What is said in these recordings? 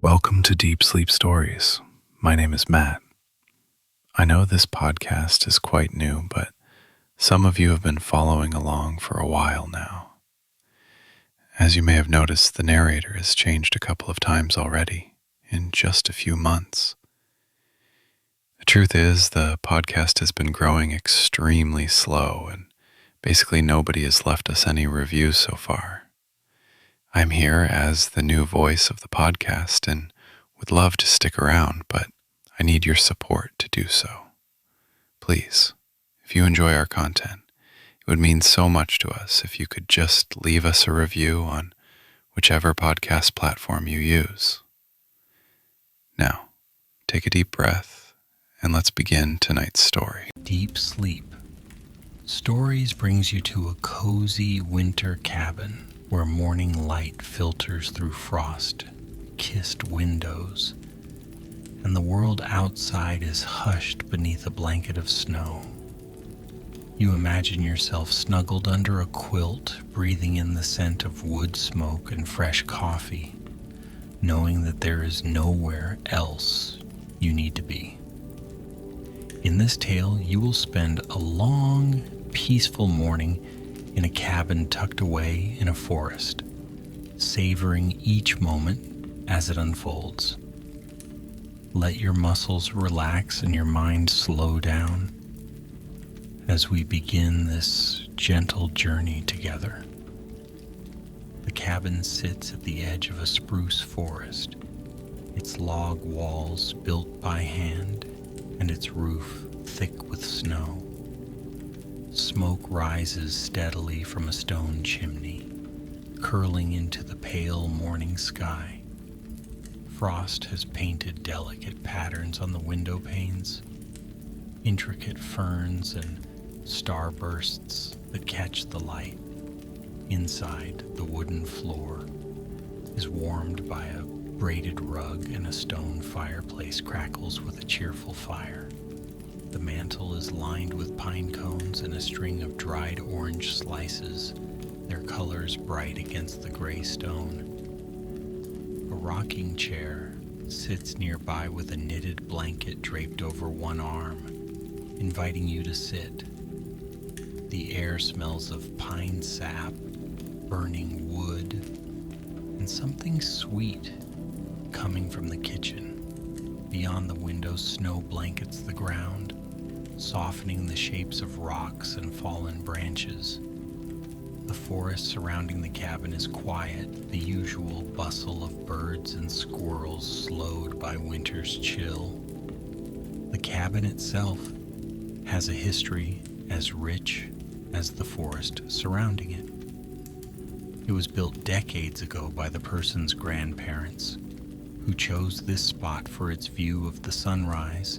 Welcome to Deep Sleep Stories. My name is Matt. I know this podcast is quite new, but some of you have been following along for a while now. As you may have noticed, the narrator has changed a couple of times already in just a few months. The truth is, the podcast has been growing extremely slow, and basically nobody has left us any reviews so far. I'm here as the new voice of the podcast and would love to stick around, but I need your support to do so. Please, if you enjoy our content, it would mean so much to us if you could just leave us a review on whichever podcast platform you use. Now, take a deep breath and let's begin tonight's story. Deep Sleep Stories brings you to a cozy winter cabin where morning light filters through frost-kissed windows, and the world outside is hushed beneath a blanket of snow. You imagine yourself snuggled under a quilt, breathing in the scent of wood smoke and fresh coffee, knowing that there is nowhere else you need to be. In this tale, you will spend a long, peaceful morning in a cabin tucked away in a forest, savoring each moment as it unfolds. Let your muscles relax and your mind slow down as we begin this gentle journey together. The cabin sits at the edge of a spruce forest, its log walls built by hand and its roof thick with snow. Smoke rises steadily from a stone chimney, curling into the pale morning sky. Frost has painted delicate patterns on the window panes, intricate ferns and starbursts that catch the light. Inside, the wooden floor is warmed by a braided rug, and a stone fireplace crackles with a cheerful fire. The mantel is lined with pine cones and a string of dried orange slices, their colors bright against the gray stone. A rocking chair sits nearby with a knitted blanket draped over one arm, inviting you to sit. The air smells of pine sap, burning wood, and something sweet coming from the kitchen. Beyond the window, snow blankets the ground, softening the shapes of rocks and fallen branches. The forest surrounding the cabin is quiet, the usual bustle of birds and squirrels slowed by winter's chill. The cabin itself has a history as rich as the forest surrounding it. It was built decades ago by the person's grandparents, who chose this spot for its view of the sunrise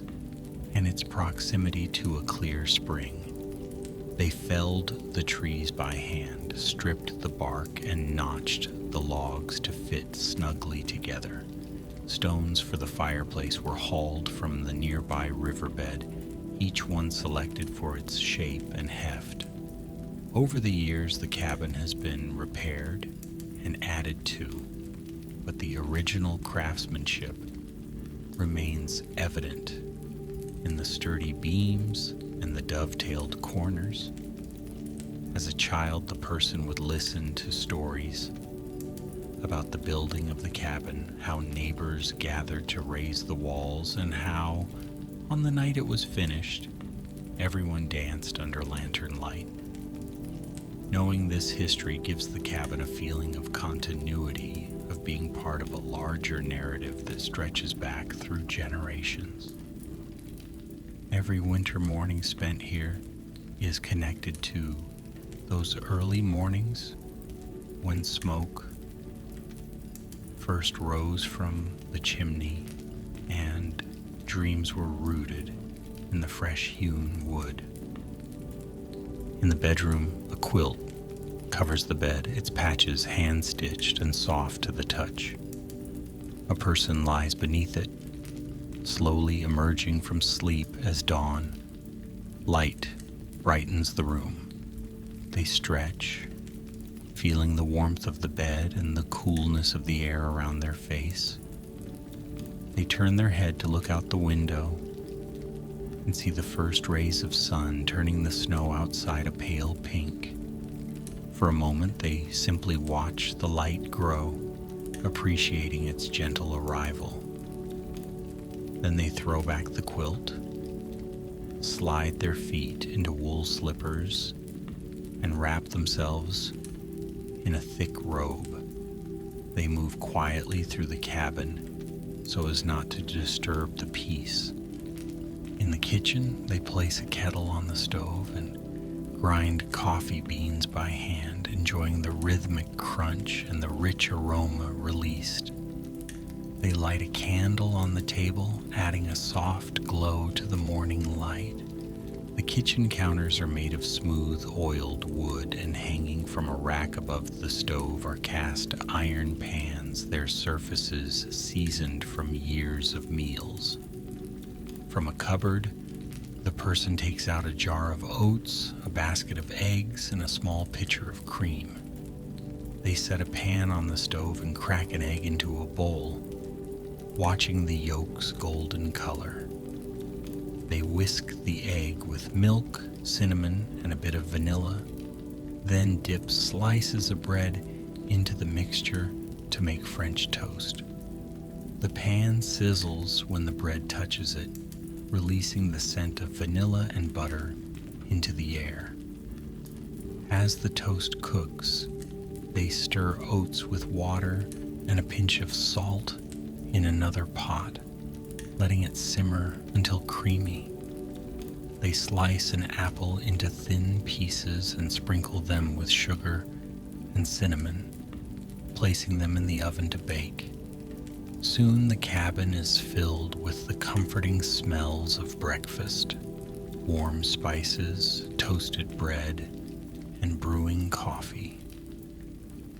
and its proximity to a clear spring. They felled the trees by hand, stripped the bark, and notched the logs to fit snugly together. Stones for the fireplace were hauled from the nearby riverbed, each one selected for its shape and heft. Over the years, the cabin has been repaired and added to, but the original craftsmanship remains evident in the sturdy beams and the dovetailed corners. As a child, the person would listen to stories about the building of the cabin, how neighbors gathered to raise the walls, and how, on the night it was finished, everyone danced under lantern light. Knowing this history gives the cabin a feeling of continuity, of being part of a larger narrative that stretches back through generations. Every winter morning spent here is connected to those early mornings when smoke first rose from the chimney and dreams were rooted in the fresh-hewn wood. In the bedroom, a quilt covers the bed, its patches hand-stitched and soft to the touch. A person lies beneath it, slowly emerging from sleep as dawn. Light brightens the room. They stretch, feeling the warmth of the bed and the coolness of the air around their face. They turn their head to look out the window and see the first rays of sun turning the snow outside a pale pink. For a moment, they simply watch the light grow, appreciating its gentle arrival. Then they throw back the quilt, slide their feet into wool slippers, and wrap themselves in a thick robe. They move quietly through the cabin so as not to disturb the peace. In the kitchen, they place a kettle on the stove and grind coffee beans by hand, enjoying the rhythmic crunch and the rich aroma released. They light a candle on the table, adding a soft glow to the morning light. The kitchen counters are made of smooth, oiled wood, and hanging from a rack above the stove are cast iron pans, their surfaces seasoned from years of meals. From a cupboard, the person takes out a jar of oats, a basket of eggs, and a small pitcher of cream. They set a pan on the stove and crack an egg into a bowl, watching the yolk's golden color. They whisk the egg with milk, cinnamon, and a bit of vanilla, then dip slices of bread into the mixture to make French toast. The pan sizzles when the bread touches it, releasing the scent of vanilla and butter into the air. As the toast cooks, they stir oats with water and a pinch of salt in another pot, letting it simmer until creamy. They slice an apple into thin pieces and sprinkle them with sugar and cinnamon, placing them in the oven to bake. Soon the cabin is filled with the comforting smells of breakfast, warm spices, toasted bread, and brewing coffee.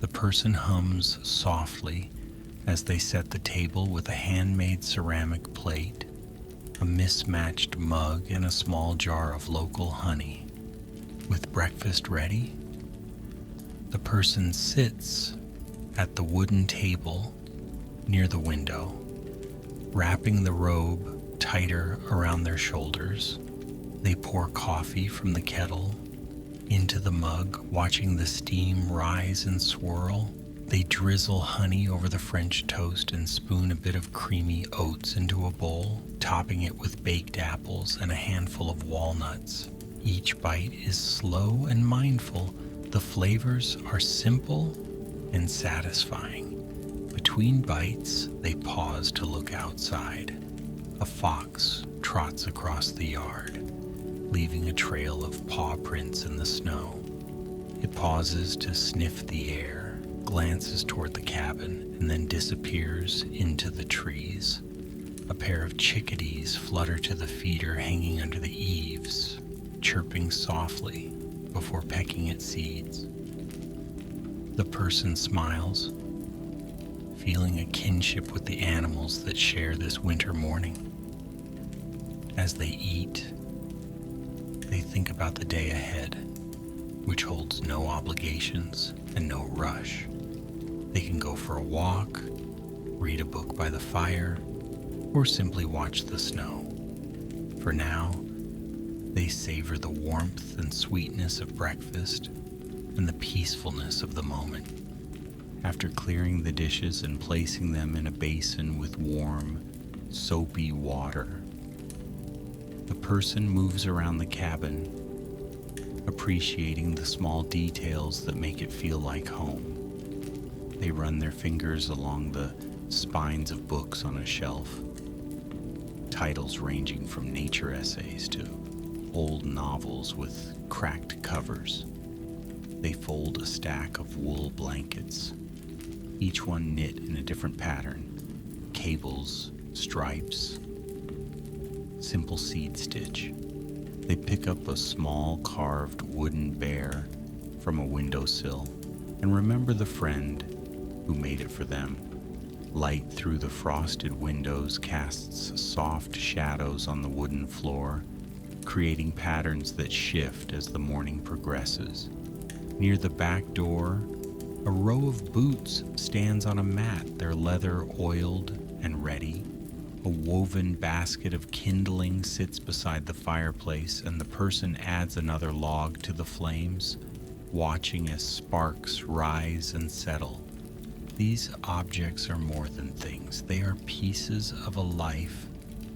The person hums softly as they set the table with a handmade ceramic plate, a mismatched mug, and a small jar of local honey. With breakfast ready, the person sits at the wooden table near the window, wrapping the robe tighter around their shoulders. They pour coffee from the kettle into the mug, watching the steam rise and swirl. They drizzle honey over the French toast and spoon a bit of creamy oats into a bowl, topping it with baked apples and a handful of walnuts. Each bite is slow and mindful. The flavors are simple and satisfying. Between bites, they pause to look outside. A fox trots across the yard, leaving a trail of paw prints in the snow. It pauses to sniff the air, glances toward the cabin, and then disappears into the trees. A pair of chickadees flutter to the feeder hanging under the eaves, chirping softly before pecking at seeds. The person smiles, feeling a kinship with the animals that share this winter morning. As they eat, they think about the day ahead, which holds no obligations and no rush. They can go for a walk, read a book by the fire, or simply watch the snow. For now, they savor the warmth and sweetness of breakfast and the peacefulness of the moment. After clearing the dishes and placing them in a basin with warm, soapy water, the person moves around the cabin, appreciating the small details that make it feel like home. They run their fingers along the spines of books on a shelf, titles ranging from nature essays to old novels with cracked covers. They fold a stack of wool blankets, each one knit in a different pattern: cables, stripes, simple seed stitch. They pick up a small carved wooden bear from a windowsill and remember the friend who made it for them. Light through the frosted windows casts soft shadows on the wooden floor, creating patterns that shift as the morning progresses. Near the back door, a row of boots stands on a mat, their leather oiled and ready. A woven basket of kindling sits beside the fireplace, and the person adds another log to the flames, watching as sparks rise and settle. These objects are more than things. They are pieces of a life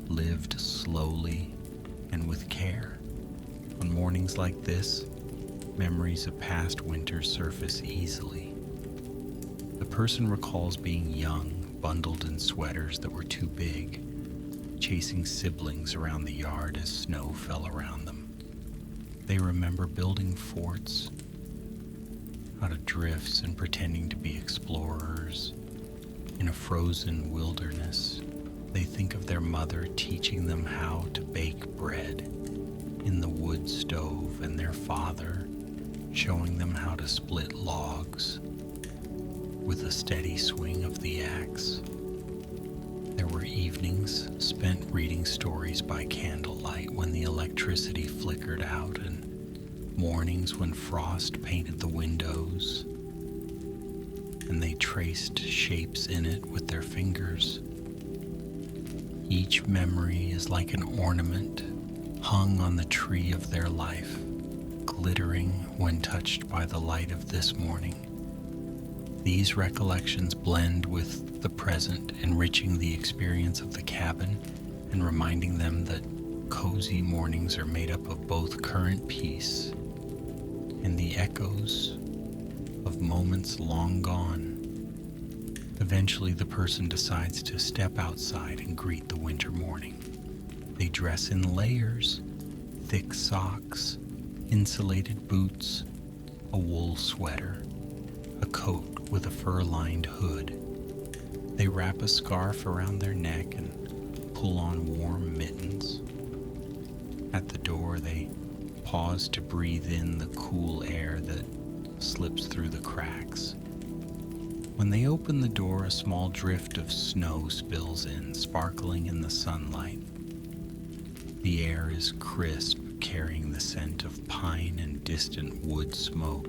lived slowly and with care. On mornings like this, memories of past winters surface easily. The person recalls being young, bundled in sweaters that were too big, chasing siblings around the yard as snow fell around them. They remember building forts out of drifts and pretending to be explorers in a frozen wilderness. They think of their mother teaching them how to bake bread in the wood stove, and their father showing them how to split logs with a steady swing of the axe. There were evenings spent reading stories by candlelight when the electricity flickered out, and mornings when frost painted the windows and they traced shapes in it with their fingers. Each memory is like an ornament hung on the tree of their life, glittering when touched by the light of this morning. These recollections blend with the present, enriching the experience of the cabin and reminding them that cozy mornings are made up of both current peace and the echoes of moments long gone. Eventually, the person decides to step outside and greet the winter morning. They dress in layers, thick socks, insulated boots, a wool sweater, a coat with a fur-lined hood. They wrap a scarf around their neck and pull on warm mittens. At the door, they pause to breathe in the cool air that slips through the cracks. When they open the door, a small drift of snow spills in, sparkling in the sunlight. The air is crisp, carrying the scent of pine and distant wood smoke.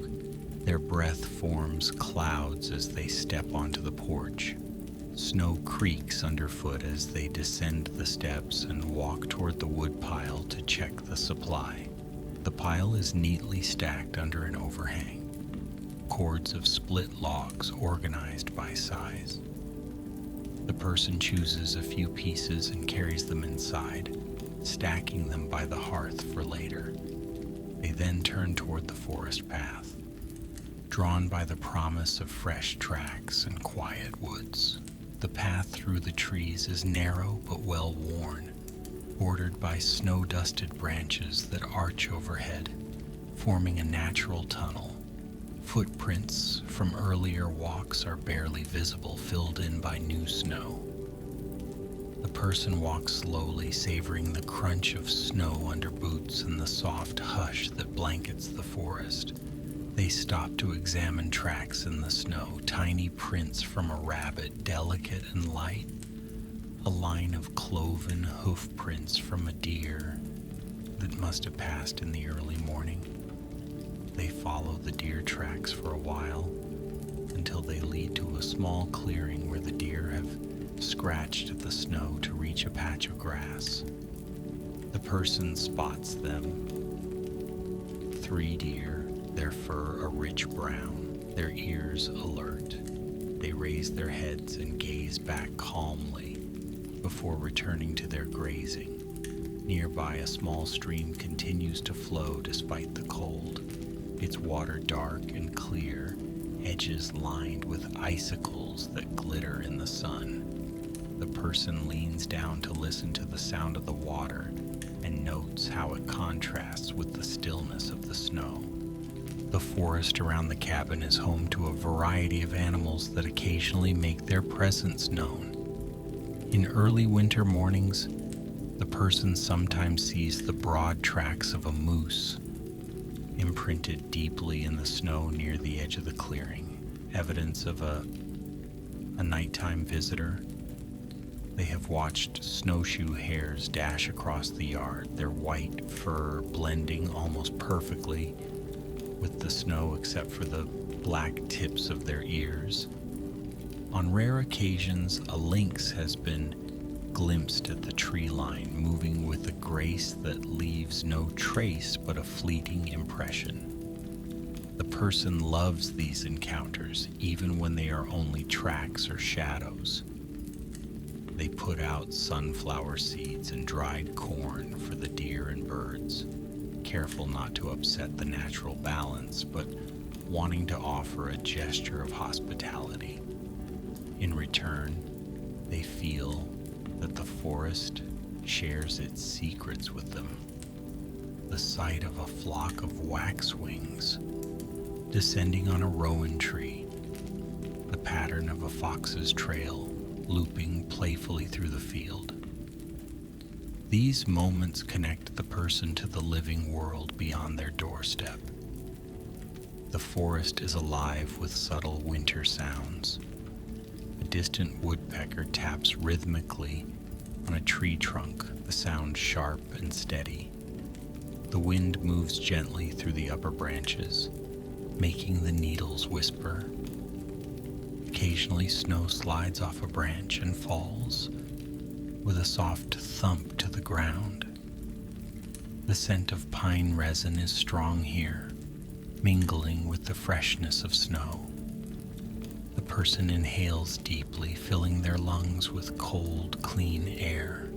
Their breath forms clouds as they step onto the porch. Snow creaks underfoot as they descend the steps and walk toward the wood pile to check the supply. The pile is neatly stacked under an overhang, cords of split logs organized by size. The person chooses a few pieces and carries them inside, stacking them by the hearth for later. They then turn toward the forest path, drawn by the promise of fresh tracks and quiet woods. The path through the trees is narrow but well worn, bordered by snow-dusted branches that arch overhead, forming a natural tunnel. Footprints from earlier walks are barely visible, filled in by new snow. The person walks slowly, savoring the crunch of snow under boots and the soft hush that blankets the forest. They stop to examine tracks in the snow, tiny prints from a rabbit, delicate and light, a line of cloven hoof prints from a deer that must have passed in the early morning. They follow the deer tracks for a while until they lead to a small clearing where the deer have scratched at the snow to reach a patch of grass. The person spots them. 3 deer, their fur a rich brown, their ears alert. They raise their heads and gaze back calmly before returning to their grazing. Nearby, a small stream continues to flow despite the cold, its water dark and clear, edges lined with icicles that glitter in the sun. The person leans down to listen to the sound of the water and notes how it contrasts with the stillness of the snow. The forest around the cabin is home to a variety of animals that occasionally make their presence known. In early winter mornings, the person sometimes sees the broad tracks of a moose imprinted deeply in the snow near the edge of the clearing, evidence of a nighttime visitor. They have watched snowshoe hares dash across the yard, their white fur blending almost perfectly with the snow except for the black tips of their ears. On rare occasions, a lynx has been glimpsed at the tree line, moving with a grace that leaves no trace but a fleeting impression. The person loves these encounters, even when they are only tracks or shadows. They put out sunflower seeds and dried corn for the deer and birds, careful not to upset the natural balance, but wanting to offer a gesture of hospitality. In return, they feel that the forest shares its secrets with them. The sight of a flock of waxwings descending on a rowan tree, the pattern of a fox's trail looping playfully through the field. These moments connect the person to the living world beyond their doorstep. The forest is alive with subtle winter sounds. A distant woodpecker taps rhythmically on a tree trunk, the sound sharp and steady. The wind moves gently through the upper branches, making the needles whisper. Occasionally, snow slides off a branch and falls with a soft thump to the ground. The scent of pine resin is strong here, mingling with the freshness of snow. The person inhales deeply, filling their lungs with cold, clean air.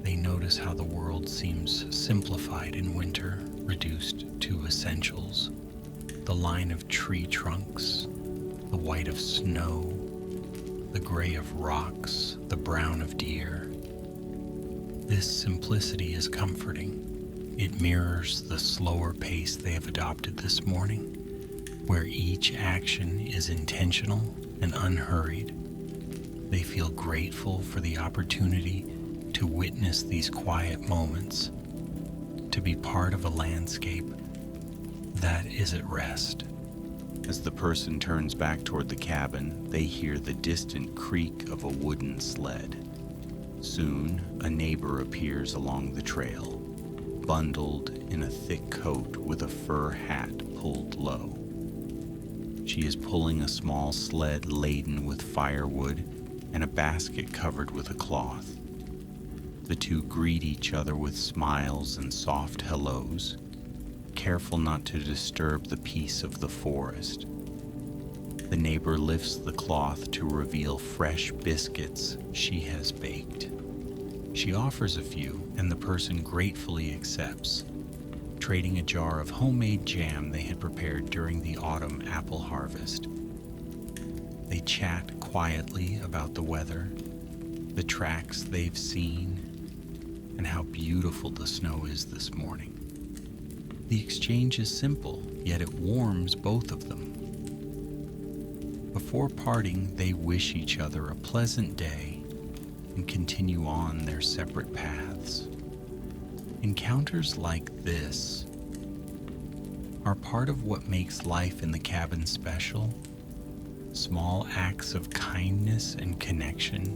They notice how the world seems simplified in winter, reduced to essentials. The line of tree trunks, the white of snow, the gray of rocks, the brown of deer. This simplicity is comforting. It mirrors the slower pace they have adopted this morning, where each action is intentional and unhurried. They feel grateful for the opportunity to witness these quiet moments, to be part of a landscape that is at rest. As the person turns back toward the cabin, they hear the distant creak of a wooden sled. Soon, a neighbor appears along the trail, bundled in a thick coat with a fur hat pulled low. She is pulling a small sled laden with firewood and a basket covered with a cloth. The two greet each other with smiles and soft hellos, careful not to disturb the peace of the forest. The neighbor lifts the cloth to reveal fresh biscuits she has baked. She offers a few, and the person gratefully accepts, trading a jar of homemade jam they had prepared during the autumn apple harvest. They chat quietly about the weather, the tracks they've seen, and how beautiful the snow is this morning. The exchange is simple, yet it warms both of them. Before parting, they wish each other a pleasant day and continue on their separate paths. Encounters like this are part of what makes life in the cabin special. Small acts of kindness and connection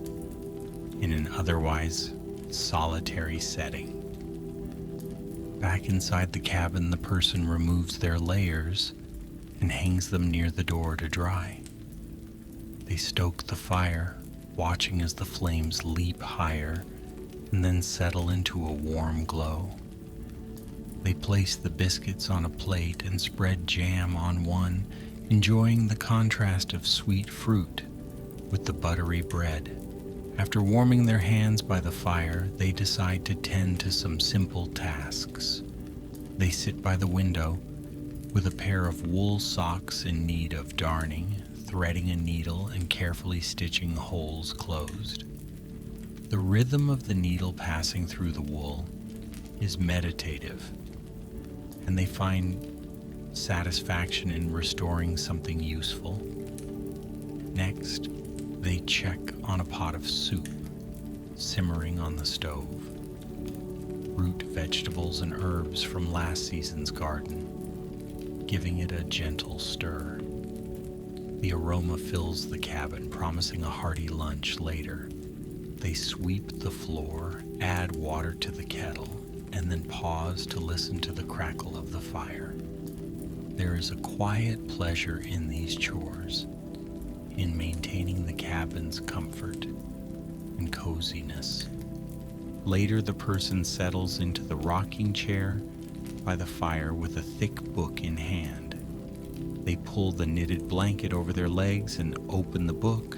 in an otherwise solitary setting. Back inside the cabin, the person removes their layers and hangs them near the door to dry. They stoke the fire, watching as the flames leap higher and then settle into a warm glow. They place the biscuits on a plate and spread jam on one, enjoying the contrast of sweet fruit with the buttery bread. After warming their hands by the fire, they decide to tend to some simple tasks. They sit by the window with a pair of wool socks in need of darning, threading a needle and carefully stitching holes closed. The rhythm of the needle passing through the wool is meditative, and they find satisfaction in restoring something useful. Next, they check on a pot of soup simmering on the stove. Root vegetables and herbs from last season's garden, giving it a gentle stir. The aroma fills the cabin, promising a hearty lunch later. They sweep the floor, add water to the kettle, and then pause to listen to the crackle of the fire. There is a quiet pleasure in these chores, in maintaining the cabin's comfort. and coziness. Later, the person settles into the rocking chair by the fire with a thick book in hand. They pull the knitted blanket over their legs and open the book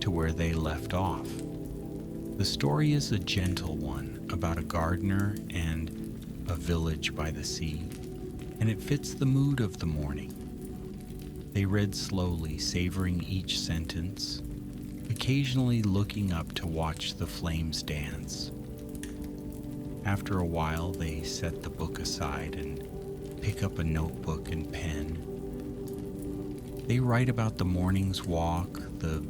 to where they left off. The story is a gentle one about a gardener and a village by the sea, and it fits the mood of the morning. They read slowly, savoring each sentence, occasionally looking up to watch the flames dance. After a while, they set the book aside and pick up a notebook and pen. They write about the morning's walk, the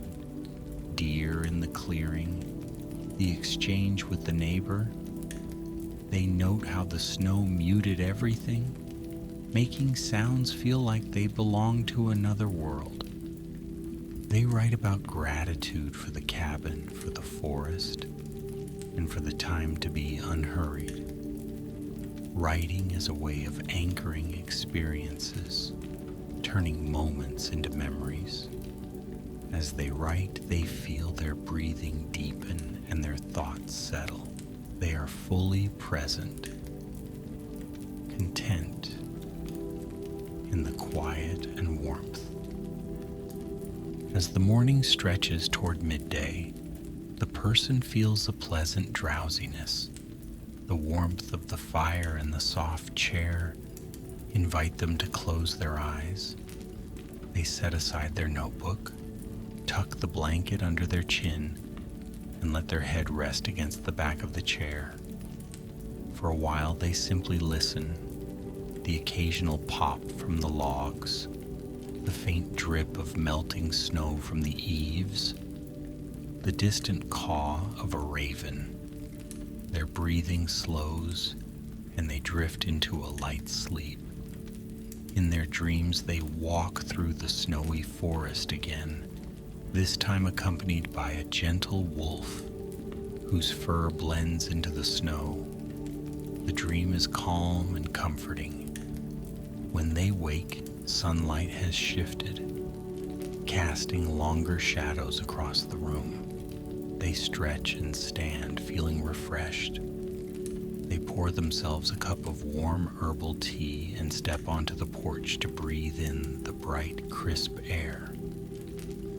deer in the clearing, the exchange with the neighbor. They note how the snow muted everything, making sounds feel like they belong to another world. They write about gratitude for the cabin, for the forest, and for the time to be unhurried. Writing is a way of anchoring experiences, turning moments into memories. As they write, they feel their breathing deepen and their thoughts settle. They are fully present, content in the quiet and warmth. As the morning stretches toward midday, the person feels a pleasant drowsiness. The warmth of the fire and the soft chair invite them to close their eyes. They set aside their notebook, tuck the blanket under their chin, and let their head rest against the back of the chair. For a while, they simply listen. The occasional pop from the logs, the faint drip of melting snow from the eaves, the distant caw of a raven. Their breathing slows, and they drift into a light sleep. In their dreams, they walk through the snowy forest again, this time accompanied by a gentle wolf whose fur blends into the snow. The dream is calm and comforting. When they wake, sunlight has shifted, casting longer shadows across the room. They stretch and stand, feeling refreshed. They pour themselves a cup of warm herbal tea and step onto the porch to breathe in the bright, crisp air.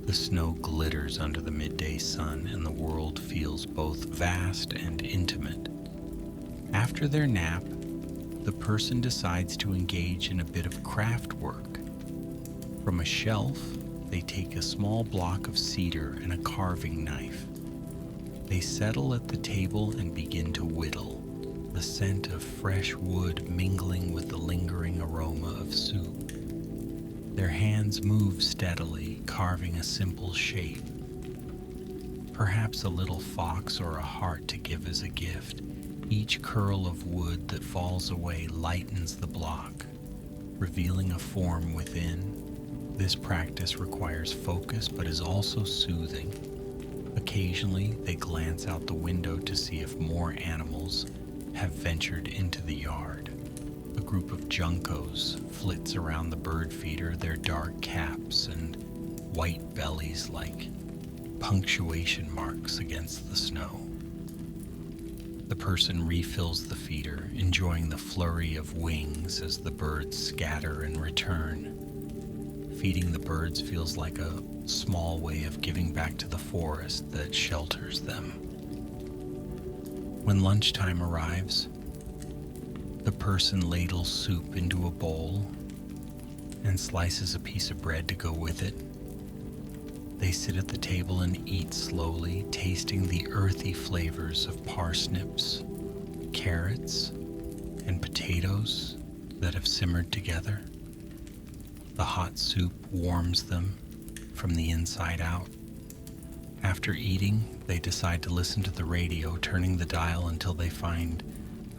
The snow glitters under the midday sun, and the world feels both vast and intimate. After their nap, the person decides to engage in a bit of craft work. From a shelf, they take a small block of cedar and a carving knife. They settle at the table and begin to whittle, the scent of fresh wood mingling with the lingering aroma of soup. Their hands move steadily, carving a simple shape. Perhaps a little fox or a heart to give as a gift. Each curl of wood that falls away lightens the block, revealing a form within. This practice requires focus but is also soothing. Occasionally, they glance out the window to see if more animals have ventured into the yard. A group of juncos flits around the bird feeder, their dark caps and white bellies like punctuation marks against the snow. The person refills the feeder, enjoying the flurry of wings as the birds scatter and return. Feeding the birds feels like a small way of giving back to the forest that shelters them. When lunchtime arrives, the person ladles soup into a bowl and slices a piece of bread to go with it. They sit at the table and eat slowly, tasting the earthy flavors of parsnips, carrots, and potatoes that have simmered together. The hot soup warms them from the inside out. After eating, they decide to listen to the radio, turning the dial until they find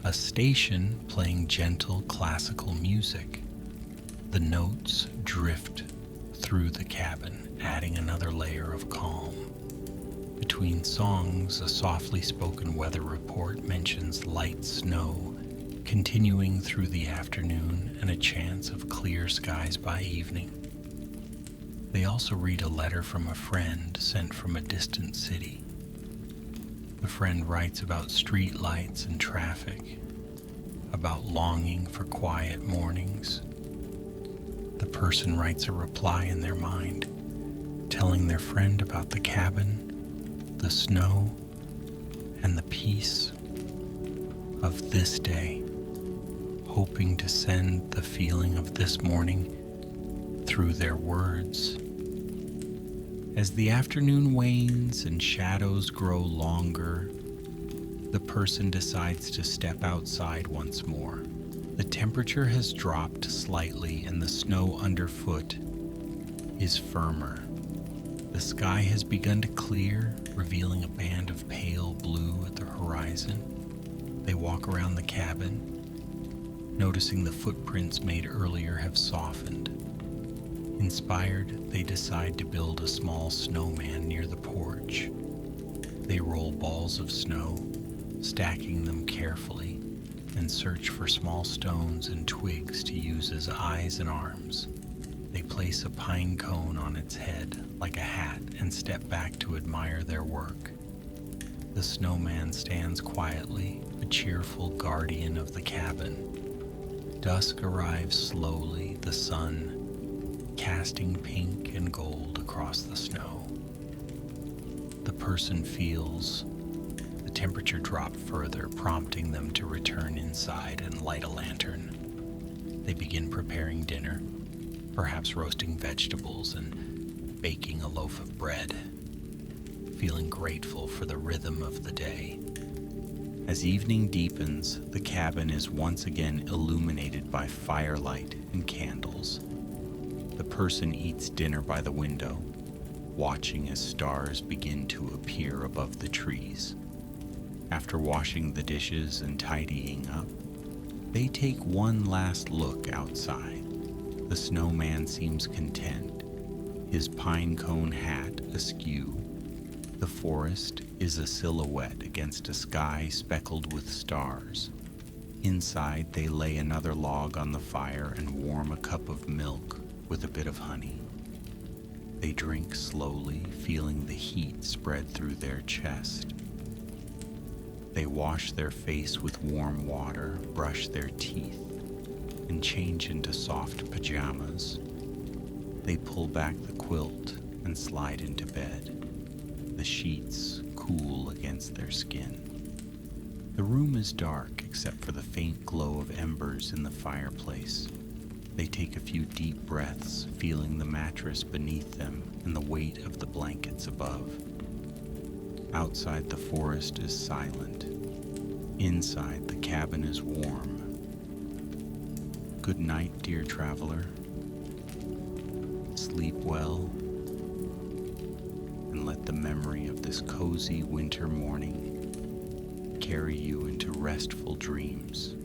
a station playing gentle classical music. The notes drift through the cabin, adding another layer of calm. Between songs, a softly spoken weather report mentions light snow continuing through the afternoon and a chance of clear skies by evening. They also read a letter from a friend sent from a distant city. The friend writes about street lights and traffic, about longing for quiet mornings. The person writes a reply in their mind, telling their friend about the cabin, the snow, and the peace of this day, hoping to send the feeling of this morning through their words. As the afternoon wanes and shadows grow longer, the person decides to step outside once more. The temperature has dropped slightly and the snow underfoot is firmer. The sky has begun to clear, revealing a band of pale blue at the horizon. They walk around the cabin, noticing the footprints made earlier have softened. Inspired, they decide to build a small snowman near the porch. They roll balls of snow, stacking them carefully, and search for small stones and twigs to use as eyes and arms. They place a pine cone on its head like a hat and step back to admire their work. The snowman stands quietly, a cheerful guardian of the cabin. Dusk arrives slowly, the sun casting pink and gold across the snow. The person feels the temperature drop further, prompting them to return inside and light a lantern. They begin preparing dinner, perhaps roasting vegetables and baking a loaf of bread, feeling grateful for the rhythm of the day. As evening deepens, the cabin is once again illuminated by firelight and candles. The person eats dinner by the window, watching as stars begin to appear above the trees. After washing the dishes and tidying up, they take one last look outside. The snowman seems content, his pine cone hat askew. The forest is a silhouette against a sky speckled with stars. Inside, they lay another log on the fire and warm a cup of milk with a bit of honey. They drink slowly, feeling the heat spread through their chest. They wash their face with warm water, brush their teeth, and change into soft pajamas. They pull back the quilt and slide into bed. The sheets cool against their skin. The room is dark except for the faint glow of embers in the fireplace. They take a few deep breaths, feeling the mattress beneath them and the weight of the blankets above. Outside, the forest is silent. Inside, the cabin is warm. Good night, dear traveler. Sleep well, and let the memory of this cozy winter morning carry you into restful dreams.